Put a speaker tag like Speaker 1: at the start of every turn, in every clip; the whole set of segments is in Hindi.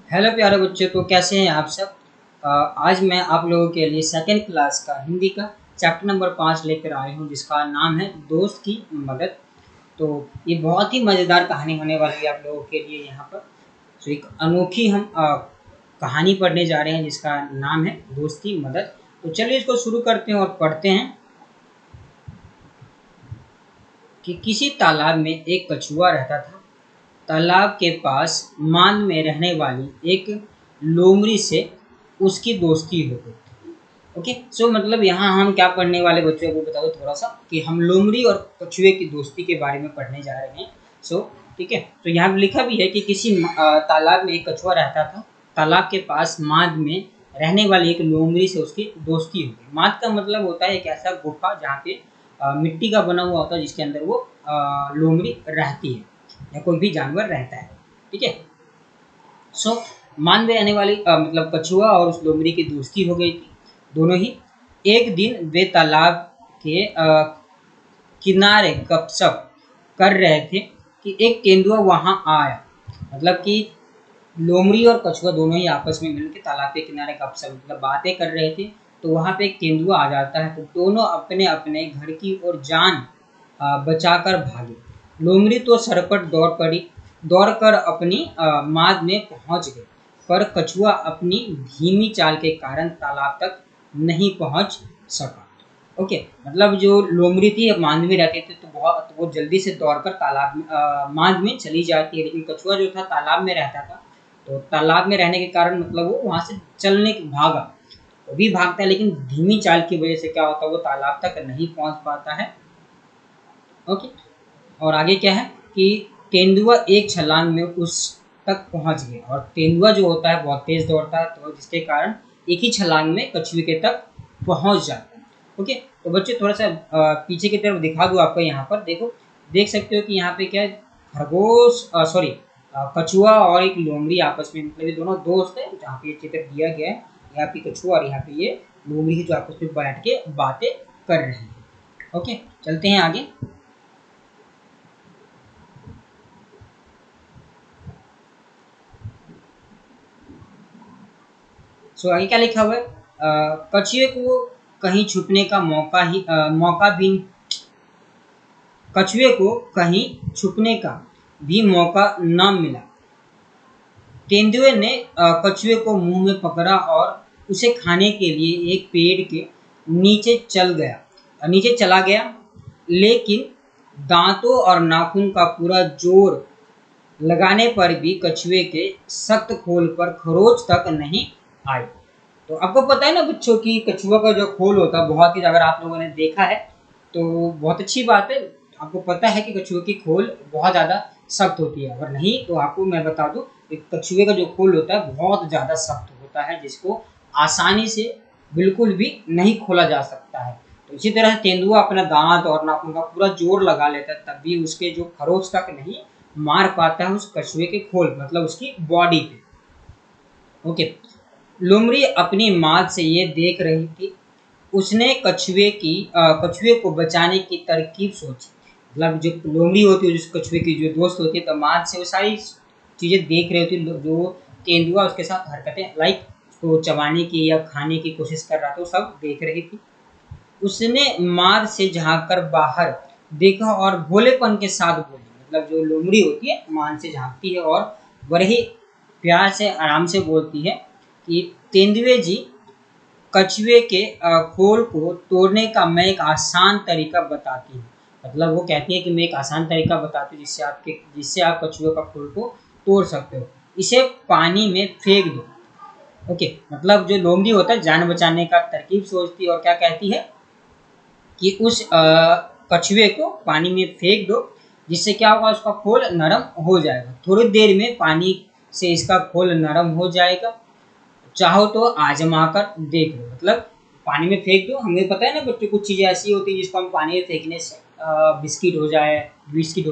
Speaker 1: हेलो प्यारे बच्चों, तो कैसे हैं आप सब। आज मैं आप लोगों के लिए सेकंड क्लास का हिंदी का चैप्टर नंबर 5 लेकर आया हूं, जिसका नाम है दोस्त की मदद। तो ये बहुत ही मज़ेदार कहानी होने वाली है आप लोगों के लिए यहाँ पर। तो एक अनोखी हम कहानी पढ़ने जा रहे हैं जिसका नाम है दोस्त की मदद। तो चलिए इसको शुरू करते हैं और पढ़ते हैं कि किसी तालाब में एक कछुआ रहता था। तालाब के पास मान में रहने वाली एक लोमड़ी से उसकी दोस्ती हो गई। ओके, सो मतलब यहाँ हम क्या पढ़ने वाले बच्चों को बता दो थोड़ा सा कि हम लोमड़ी और कछुए की दोस्ती के बारे में पढ़ने जा रहे हैं। सो ठीक है, तो यहाँ लिखा भी है कि किसी तालाब में एक कछुआ रहता था। तालाब के पास माद में रहने वाली एक लोमड़ी से उसकी दोस्ती हो गई। माद का मतलब होता है एक ऐसा गुफा जहाँ पे मिट्टी का बना हुआ होता है, जिसके अंदर वो लोमड़ी रहती है या कोई भी जानवर रहता है। ठीक है, सो मान में रहने वाली मतलब कछुआ और उस लोमड़ी की दोस्ती हो गई थी दोनों ही। एक दिन वे तालाब के किनारे गपशप कर रहे थे कि एक तेंदुआ वहां आया। मतलब कि लोमड़ी और कछुआ दोनों ही आपस में मिलकर तालाब के किनारे गपशप मतलब बातें कर रहे थे। तो वहां पे एक तेंदुआ आ जाता है, तो दोनों अपने अपने घर की ओर जान बचाकर भागे। लोमड़ी तो सरपट दौड़कर अपनी माद में पहुंच गई, पर कछुआ अपनी धीमी चाल के कारण तालाब तक नहीं पहुंच सका। ओके, मतलब जो लोमड़ी थी माद में रहती थी, तो वो जल्दी से दौड़कर तालाब में माद में चली जाती है, लेकिन कछुआ जो था तालाब में रहता था। तो तालाब में रहने के कारण मतलब वो वहां से चलने भागा, वो भी भागता है लेकिन धीमी चाल की वजह से क्या होता है वो तालाब तक नहीं पहुंच पाता है। ओके, और आगे क्या है कि तेंदुआ एक छलांग में उस तक पहुंच गया, और तेंदुआ जो होता है बहुत तेज दौड़ता है, तो जिसके कारण एक ही छलांग में कछुए के तक पहुंच जाता है। ओके, तो बच्चे थोड़ा सा पीछे की तरफ दिखा दूँ आपको। यहाँ पर देखो, देख सकते हो कि यहाँ पे क्या है, खरगोश सॉरी कछुआ और एक लोमड़ी आपस में मतलब ये दोनों दोस्त है, जहाँ पे ये चित्र दिया गया है। यहाँ पे कछुआ और यहाँ पे ये लोमड़ी जो आपस में बैठ के बातें कर रहे हैं। ओके, चलते हैं आगे। सो आगे क्या लिखा हुआ है, कछुए को कहीं छुपने का मौका भी कछुए को कहीं छुपने का भी मौका न मिला। तेंदुए ने कछुए को मुंह में पकड़ा और उसे खाने के लिए एक पेड़ के नीचे चला गया, लेकिन दांतों और नाखून का पूरा जोर लगाने पर भी कछुए के सख्त खोल पर खरोच तक नहीं आई। तो आपको पता है ना बच्चों की कछुआ का जो खोल होता है बहुत ही, अगर आप लोगों ने देखा है तो बहुत अच्छी बात है। आपको पता है कि कछुए की खोल बहुत ज़्यादा सख्त होती है, अगर नहीं तो आपको मैं बता दूं कि कछुए का जो खोल होता है बहुत ज़्यादा सख्त होता है, जिसको आसानी से बिल्कुल भी नहीं खोला जा सकता है। तो इसी तरह तेंदुआ अपना दांत और नाखून का पूरा जोर लगा लेता है, तब भी उसके जो खरोच तक नहीं मार पाता है उस कछुए के खोल मतलब उसकी बॉडी पे। ओके, लोमड़ी अपनी माँ से ये देख रही थी। उसने कछुए को बचाने की तरकीब सोची। मतलब जो लोमड़ी होती है, जिस कछुए की जो दोस्त होती है, तो माँ से वो सारी चीज़ें देख रही होती, जो तेंदुआ उसके साथ हरकतें लाइक उसको चबाने की या खाने की कोशिश कर रहा था, वो सब देख रही थी। उसने मार से झांककर बाहर देखा और भोलेपन के साथ बोली। मतलब जो लोमड़ी होती है मान से झांकती है और बड़े ही प्यार से आराम से बोलती है कि तेंदुए जी, कछुए के खोल को तोड़ने का मैं एक आसान तरीका बताती हूँ। मतलब वो कहती है कि मैं एक आसान तरीका बताती हूँ जिससे आप कछुए का खोल को तोड़ सकते हो। इसे पानी में फेंक दो। ओके, मतलब जो लोमड़ी होता है जान बचाने का तरकीब सोचती है और क्या कहती है कि उस कछुए को पानी में फेंक दो, जिससे क्या होगा उसका खोल नरम हो जाएगा। थोड़ी देर में पानी से इसका खोल नरम हो जाएगा, चाहो तो आजमा कर देख लो। मतलब पानी में फेंक दो, हमें पता है ना बच्चों कुछ चीज़ें ऐसी होती है जिसको हम पानी में फेंकने से बिस्किट हो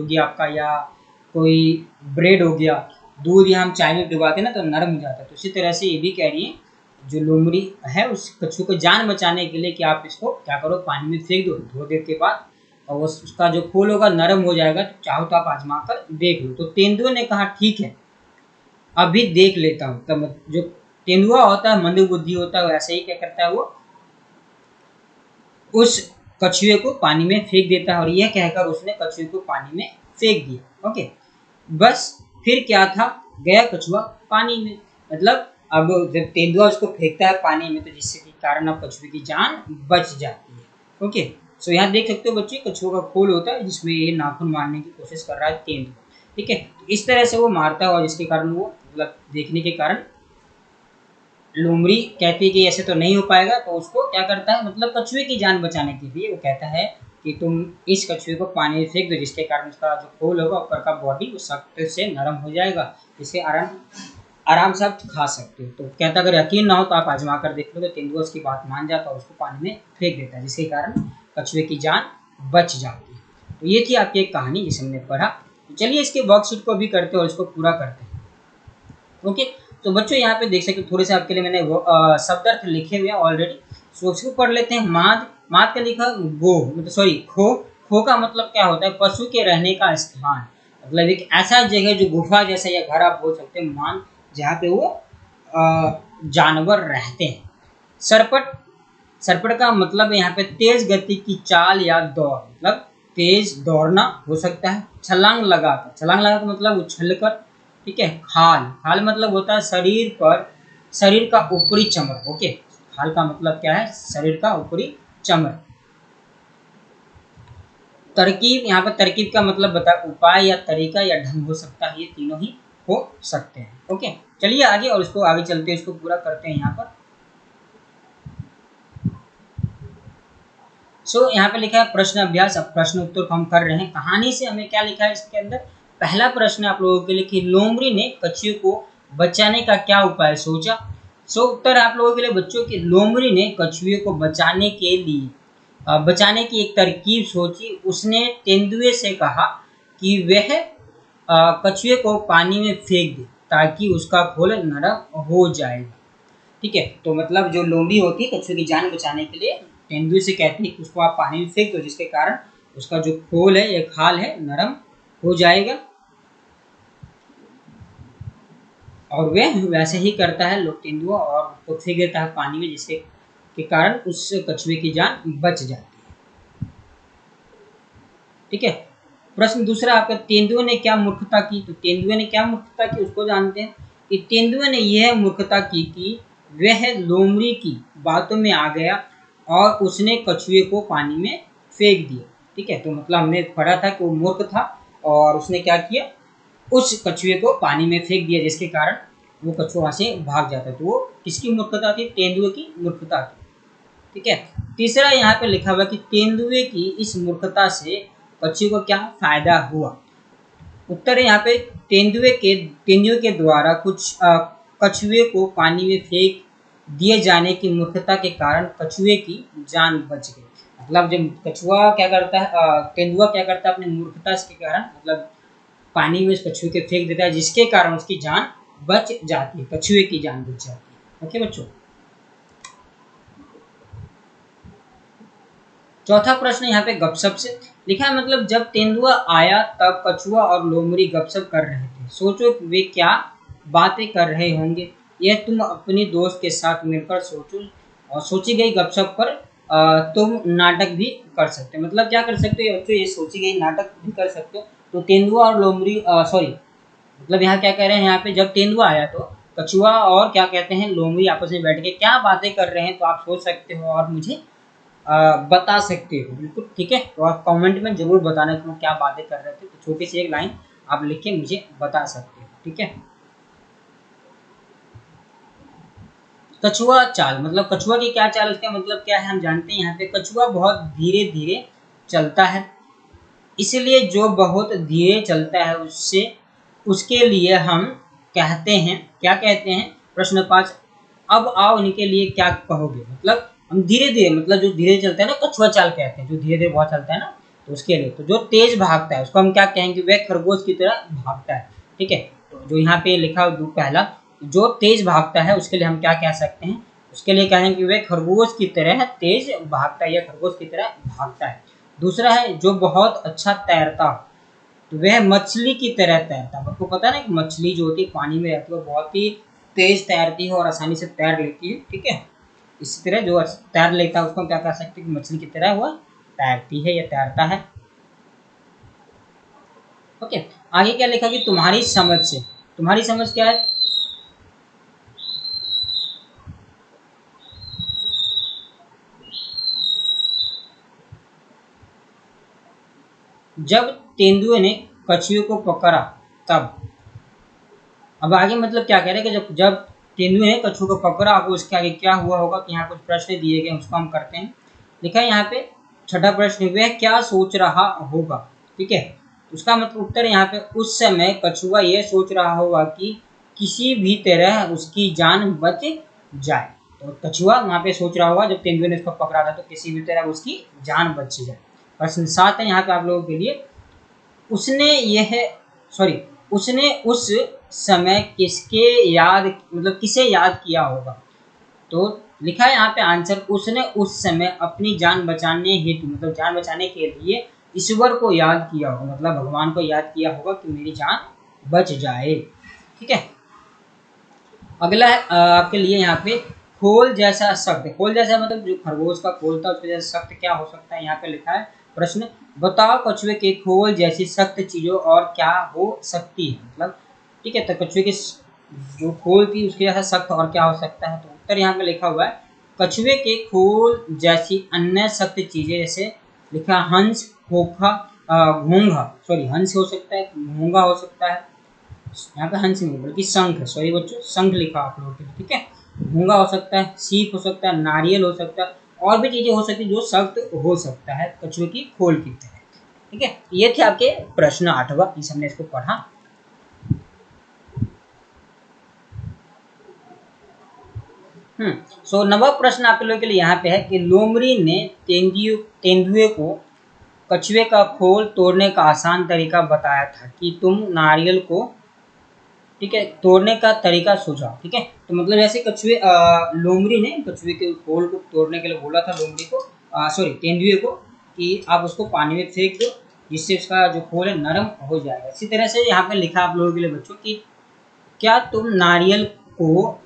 Speaker 1: गया आपका, या कोई ब्रेड हो गया, दूध या हम चाय में डुबाते हैं ना तो नरम हो जाता है। तो इसी तरह से ये भी कह रही है जो लोमड़ी है उस कछुए को जान बचाने के लिए कि आप इसको क्या करो, पानी में फेंक दो, थोड़ी देर के बाद और उसका जो खोल होगा नरम हो जाएगा, तो चाहो तो आप आजमा कर देख लो। तो तेंदुए ने कहा ठीक है, अभी देख लेता हूँ। तब जो तेंदुआ होता है मंदबुद्धि होता है, वैसे ही क्या करता है वो उस कछुए को पानी में फेंक देता है, और यह कहकर उसने कछुए को पानी में फेंक दिया। ओके, बस फिर क्या था, गया कछुआ पानी में। मतलब अब जब तेंदुआ उसको फेंकता है पानी में, तो जिससे के कारण अब कछुए की जान बच जाती है। ओके, सो यहाँ देख सकते हो बच्चे, कछुआ का खोल होता है जिसमें ये नाखून मारने की कोशिश कर रहा है तेंदुआ। ठीक है, इस तरह से वो मारता है, और जिसके कारण वो मतलब देखने के कारण लोमड़ी कहती है कि ऐसे तो नहीं हो पाएगा, तो उसको क्या करता है, मतलब कछुए की जान बचाने के लिए वो कहता है कि तुम इस कछुए को पानी में फेंक दो, जिसके कारण उसका जो खोल होगा ऊपर का बॉडी वो सख्त से नरम हो जाएगा, जिससे आराम से आप खा सकते हो। तो कहता अगर यकीन ना हो तो आप आजमा कर देख लो। तो तेंदुआ उसकी बात मान जाता है और उसको पानी में फेंक देता है, जिसके कारण कछुए की जान बच जाती है। तो ये थी आपकी एक कहानी जिसे हमने पढ़ा। तो चलिए इसके वर्कशीट को भी करते हैं और इसको पूरा करते हैं। ओके, तो बच्चों यहाँ पे देख सकते हो थोड़े से आपके लिए मैंने शब्द अर्थ लिखे हुए हैं ऑलरेडी। सो उसको पढ़ लेते हैं। माद, माद का लिखा गो, मतलब सॉरी खो। खो का मतलब क्या होता है, पशु के रहने का स्थान, मतलब एक ऐसा जगह जो गुफा जैसा या घर आप बोल सकते हैं, मान जहाँ पे वो जानवर रहते हैं। सरपट, सरपट का मतलब यहाँ पे तेज गति की चाल या दौड़, मतलब तेज दौड़ना हो सकता है। छलांग लगाकर, छलांग लगा मतलब उछल कर। ठीक है, खाल, खाल मतलब होता है शरीर पर, शरीर का ऊपरी चमड़। ओके, खाल का मतलब क्या है, शरीर का ऊपरी चमड़। तरकीब, यहाँ पर तरकीब का मतलब बता, उपाय या तरीका या ढंग हो सकता है, ये तीनों ही हो सकते हैं। ओके, चलिए आगे और इसको आगे चलते हैं, इसको पूरा करते हैं यहाँ पर। सो यहाँ पे लिखा है प्रश्न अभ्यास। अब प्रश्न उत्तर को हम कर रहे हैं। कहानी से हमें क्या लिखा है इसके अंदर। पहला प्रश्न आप लोगों के लिए कि लोमड़ी ने कछुए को बचाने का क्या उपाय सोचा। सो उत्तर आप लोगों के लिए बच्चों की, लोमड़ी ने कछुए को बचाने के लिए बचाने की एक तरकीब सोची। उसने तेंदुए से कहा कि वह कछुए को पानी में फेंक दे ताकि उसका खोल नरम हो जाएगा। ठीक है, तो मतलब जो लोमड़ी होती है कछुए की जान बचाने के लिए तेंदुए से कहती है कि उसको आप पानी में फेंक दो, जिसके कारण उसका जो खोल है या खाल है नरम हो जाएगा। और वह वैसे ही करता है लोग तेंदुआ, और उसको फेंक देता है पानी में, जिसके के कारण उस कछुए की जान बच जाती है। ठीक है, प्रश्न दूसरा आपका, तेंदुए ने क्या मूर्खता की। तो तेंदुए ने क्या मूर्खता की उसको जानते हैं कि तेंदुए ने यह मूर्खता की कि वह लोमड़ी की बातों में आ गया और उसने कछुए को पानी में फेंक दिया। ठीक है, तो मतलब हमने पढ़ा था कि वो मूर्ख था और उसने क्या किया, उस कछुए को पानी में फेंक दिया, जिसके कारण वो कछुआ वहां से भाग जाता है। तो वो किसकी मूर्खता थी, तेंदुए की मूर्खता थी। ठीक है, तीसरा यहाँ पे लिखा हुआ कि तेंदुए की इस मूर्खता से कछुए को क्या फायदा हुआ। उत्तर है यहाँ पे, तेंदुए के द्वारा कुछ कछुए को पानी में फेंक दिए जाने की मूर्खता के कारण कछुए की जान बच गई। मतलब जब कछुआ क्या करता है, तेंदुआ क्या करता है अपनी मूर्खता के कारण, मतलब पानी में उस कछुए के फेंक देता है, जिसके कारण उसकी जान बच जाती है, कछुए की जान बच जाती है। ओके बच्चों, चौथा प्रश्न यहाँ पे गपशप से लिखा है। मतलब जब तेंदुआ आया तब कछुआ और लोमड़ी गपशप कर रहे थे। सोचो वे क्या बातें कर रहे होंगे। यह तुम अपने दोस्त के साथ मिलकर सोचो, और सोची गई गपशप पर तुम नाटक भी कर सकते हो। मतलब क्या कर सकते हो बच्चों, ये सोची गई नाटक भी कर सकते हो। तो तेंदुआ और लोमड़ी, सॉरी मतलब यहाँ क्या कह रहे हैं, यहाँ पे जब तेंदुआ आया तो कछुआ और क्या कहते हैं लोमड़ी आपस में बैठ के क्या बातें कर रहे हैं, तो आप सोच सकते हो और मुझे बता सकते हो। बिल्कुल ठीक है, तो आप कमेंट में जरूर बताना कि वो क्या बातें कर रहे थे। तो छोटी सी एक लाइन आप लिख के मुझे बता सकते हो। ठीक है, कछुआ चाल, मतलब कछुआ की क्या चाल, इसका मतलब क्या है हम जानते हैं। यहाँ पे कछुआ बहुत धीरे धीरे चलता है, इसलिए जो बहुत धीरे चलता है उससे उसके लिए हम कहते हैं, क्या कहते हैं। प्रश्न 5, अब आओ इनके लिए क्या कहोगे। मतलब हम धीरे धीरे, मतलब जो धीरे चलता है ना कछुआ चाल कहते हैं, जो धीरे धीरे बहुत चलता है ना, तो उसके लिए। तो जो तेज भागता है उसको हम क्या कहेंगे, वह खरगोश की तरह भागता है। ठीक है, तो जो यहाँ पे लिखा पहला, जो तेज भागता है उसके लिए हम क्या कह सकते हैं, उसके लिए कहेंगे वह खरगोश की तरह तेज भागता है या खरगोश की तरह भागता है। दूसरा है जो बहुत अच्छा तैरता हो, तो वह मछली की तरह तैरता है। आपको पता है ना कि मछली जो होती है पानी में रहती है वो बहुत ही तेज तैरती है और आसानी से तैर लेती है, ठीक है। इसी तरह जो तैर लेता है उसको हम क्या कह सकते हैं कि मछली की तरह वह तैरती है या तैरता है। ओके, आगे क्या लिखा कि तुम्हारी समझ से, तुम्हारी समझ क्या है? जब तेंदुए ने कछुए को पकड़ा तब। अब आगे मतलब क्या कह रहे हैं कि जब जब तेंदुए ने कछुए को पकड़ा, अब उसके आगे क्या हुआ होगा कि यहाँ कुछ प्रश्न दिए गए उसको हम करते हैं। लिखा है यहाँ पे छठा प्रश्न, वह क्या सोच रहा होगा, ठीक है। उसका मतलब उत्तर यहाँ पे, उस समय कछुआ यह सोच रहा होगा कि किसी भी तरह उसकी जान बच जाए। तो कछुआ वहाँ पे सोच रहा होगा जब तेंदुए ने उसको पकड़ा था तो किसी भी तरह उसकी जान बच जाए। प्रश्न 7 है यहाँ पे आप लोगों के लिए, उसने यह सॉरी उसने उस समय किसके याद मतलब किसे याद किया होगा। तो लिखा है यहाँ पे आंसर, उसने उस समय अपनी जान बचाने हेतु मतलब जान बचाने के लिए ईश्वर को याद किया होगा, मतलब भगवान को याद किया होगा कि मेरी जान बच जाए, ठीक है। अगला है आपके लिए यहाँ पे खोल जैसा शब्द। खोल जैसा मतलब जो खरगोश का खोल था उसके जैसा शब्द क्या हो सकता है। यहाँ पे लिखा है प्रश्न, बताओ कछुए के खोल जैसी सख्त चीजों और क्या हो सकती है, मतलब ठीक है। तो कछुए की जो खोल थी उसके जैसा सख्त और क्या हो सकता है। तो उत्तर यहाँ पे लिखा हुआ है, कछुए के खोल जैसी अन्य सख्त चीजें, जैसे लिखा हंस, खोखा, घोंघा, सॉरी हंस हो सकता है, घोंघा हो सकता है, यहाँ पे हंस नहीं बल्कि शंख, सॉरी बच्चों शंख लिखा आप लोगों के लिए, ठीक है। घोंगा हो सकता है, सीप हो सकता है, नारियल हो सकता है, और भी चीजें हो सकती है जो सख्त हो सकता है कछुए की खोल की तरह, ठीक है। ये थे आपके प्रश्न 8वां, इस हमने इसको पढ़ा। सो 9वां प्रश्न आप लोगों के लिए यहाँ पे है कि लोमड़ी ने तेंदुए को कछुए का खोल तोड़ने का आसान तरीका बताया था कि तुम नारियल को, ठीक है, तोड़ने का तरीका सोचा, ठीक है। तो मतलब ऐसे कछुए लोमड़ी ने कछुए के खोल को तोड़ने के लिए बोला था लोमड़ी को, सॉरी तेंदुए को, कि आप उसको पानी में फेंक दो जिससे उसका जो खोल है नरम हो जाएगा। इसी तरह से यहाँ पे लिखा आप लोगों के लिए बच्चों कि क्या तुम नारियल को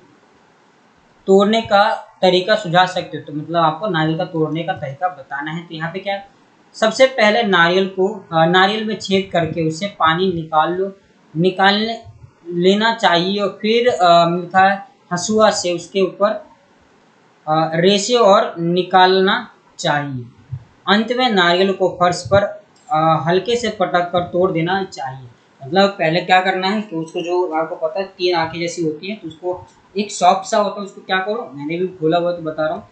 Speaker 1: तोड़ने का तरीका सुझा सकते हो। तो मतलब आपको नारियल का तोड़ने का तरीका बताना है। तो यहाँ पे क्या, सबसे पहले नारियल को नारियल में छेद करके उससे पानी निकालने लेना चाहिए और फिर मिठा हसुआ से उसके ऊपर रेसे और निकालना चाहिए। अंत में नारियल को फर्श पर हल्के से पटक कर तोड़ देना चाहिए। मतलब पहले क्या करना है कि उसको, जो आपको पता है 3 आंखें जैसी होती है, तो उसको एक सॉफ्ट सा होता है, उसको क्या करो, मैंने भी खोला हुआ तो बता रहा हूँ,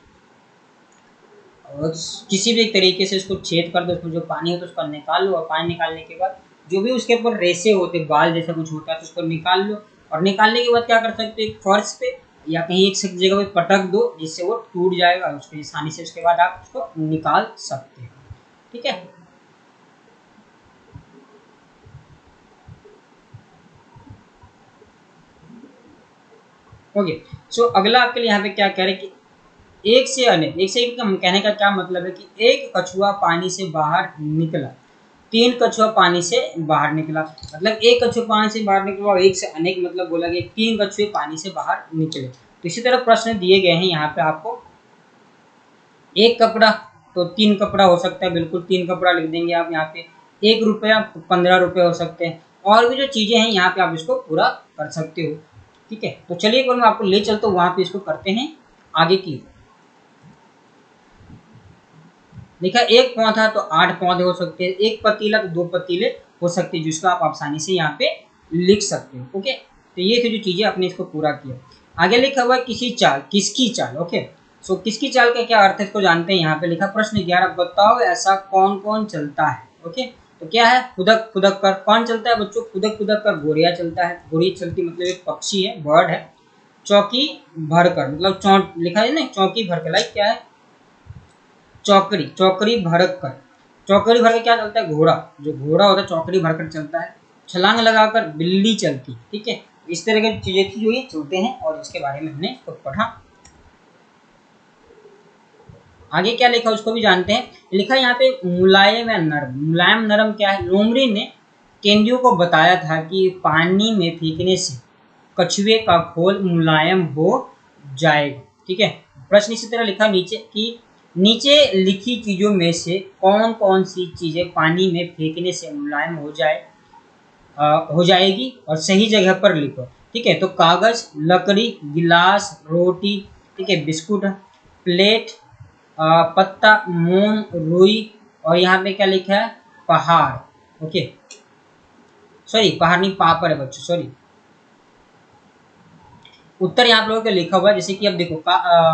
Speaker 1: और किसी भी एक तरीके से उसको छेद कर दो, उसमें जो पानी होता है उसको निकाल लो, और पानी निकालने के बाद जो भी उसके ऊपर रेसे होते, बाल जैसा कुछ होता है, तो उसको निकाल लो। और निकालने के बाद क्या कर सकते हो, एक फर्श पे या कहीं एक जगह पे पटक दो जिससे वो टूट जाएगा उसको आसानी से, उसके बाद आप उसको निकाल सकते हो, ठीक है। ओके, सो अगला आपके लिए यहाँ पे क्या कह रहे हैं कि एक से एक का कहने का क्या मतलब है कि एक कछुआ पानी से बाहर निकला, 3 कछुआ पानी से बाहर निकला, मतलब एक कछुआ पानी से बाहर निकला और एक से अनेक मतलब बोला गया 3 कछुए पानी से बाहर निकले। तो इसी तरह प्रश्न दिए गए हैं यहाँ पे आपको, एक कपड़ा, तो 3 कपड़ा हो सकता है, बिल्कुल 3 कपड़ा लिख देंगे आप यहाँ पे। 1 रुपया, तो 15 रुपये हो सकते हैं, और भी जो चीजें हैं यहाँ पे आप इसको पूरा कर सकते हो, ठीक है। तो चलिए एक बार मैं आपको ले चलता हूँ वहां पे, इसको करते हैं आगे की। देखा, एक पौधा तो 8 पौधे हो सकते हैं, एक पतीला तो 2 पतीले हो सकते हैं, जिसको आप आसानी से यहाँ पे लिख सकते हो, ओके। तो ये थी जो चीजें आपने इसको पूरा किया। आगे लिखा हुआ है किसी चाल, किसकी चाल, ओके। सो किसकी चाल का क्या अर्थ है इसको जानते हैं। यहाँ पे लिखा प्रश्न 11, बताओ ऐसा कौन कौन चलता है, ओके। तो क्या है, खुदक खुदक कर। कौन चलता है बच्चों, खुदक खुदक कर गोरिया चलता है। गोरी चलती मतलब एक पक्षी है, बर्ड है। चौकी भरकर मतलब चौंट लिखा है ना, चौकी भरकर, लाइक क्या है, चौकड़ी, चौकड़ी भरक कर। चौकड़ी भर के क्या चलता है, घोड़ा, जो घोड़ा होता है चौकड़ी भरकर चलता है। छलांग लगाकर बिल्ली चलती, ठीक है। इस तरह की चीजें थी जो ये चलते हैं और इसके बारे में हमने खुद पढ़ा। आगे क्या लिखा उसको भी जानते हैं। लिखा है यहाँ पे मुलायम या नरम। मुलायम नरम क्या है, लोमड़ी ने केंद्रियों को बताया था कि पानी में फेंकने से कछुए का खोल मुलायम हो जाएगा। ठीक है, प्रश्न इसी तरह लिखा नीचे कि नीचे लिखी चीजों में से कौन कौन सी चीजें पानी में फेंकने से मुलायम हो जाएगी और सही जगह पर लिखो। ठीक है, तो कागज, लकड़ी, गिलास, रोटी, ठीक है, बिस्कुट, प्लेट, पत्ता, मोम, रुई, और यहाँ पे क्या लिखा है, पहाड़। ओके, सॉरी पहाड़ नहीं, पापड़ है बच्चों, सॉरी। उत्तर यहाँ आप लोगों को लिखा हुआ है, जैसे कि अब देखो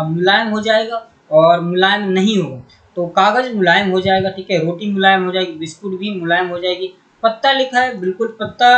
Speaker 1: मुलायम हो जाएगा और मुलायम नहीं होगा, तो कागज मुलायम हो जाएगा, ठीक है, रोटी मुलायम हो जाएगी, बिस्कुट भी मुलायम हो जाएगी, पत्ता लिखा है, बिल्कुल पत्ता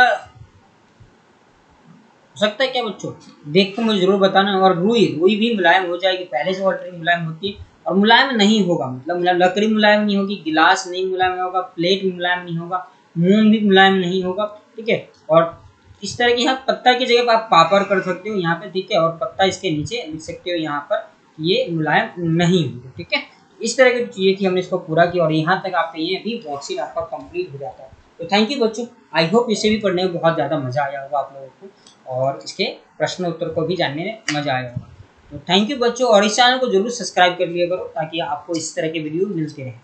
Speaker 1: हो सकता है क्या बच्चों, देख के मुझे जरूर बताना। और रुई, रुई भी मुलायम हो जाएगी, पहले से ऑलरेडी मुलायम होती है। और मुलायम नहीं होगा मतलब लकड़ी मुलायम नहीं होगी, गिलास नहीं मुलायम होगा, प्लेट भी मुलायम नहीं होगा, मूंग भी मुलायम नहीं होगा। ठीक है, और इस तरह की यहाँ पत्ता की जगह पर आप पापड़ कर सकते हो यहाँ पे, ठीक है, और पत्ता इसके नीचे लिख सकते हो यहाँ पर, ये मुलायम नहीं होगा। ठीक है, इस तरह की चीजें थी, हमने इसको पूरा किया और यहाँ तक आपका ये भी वर्कशीट आपका कंप्लीट हो जाता है। तो थैंक यू बच्चों, आई होप इसे भी पढ़ने में बहुत ज़्यादा मजा आया होगा आप लोगों को और इसके प्रश्न उत्तर को भी जानने में मजा आया होगा। तो थैंक यू बच्चों, और इस चैनल को जरूर सब्सक्राइब कर लिया करो ताकि आपको इस तरह के वीडियो मिलते रहें।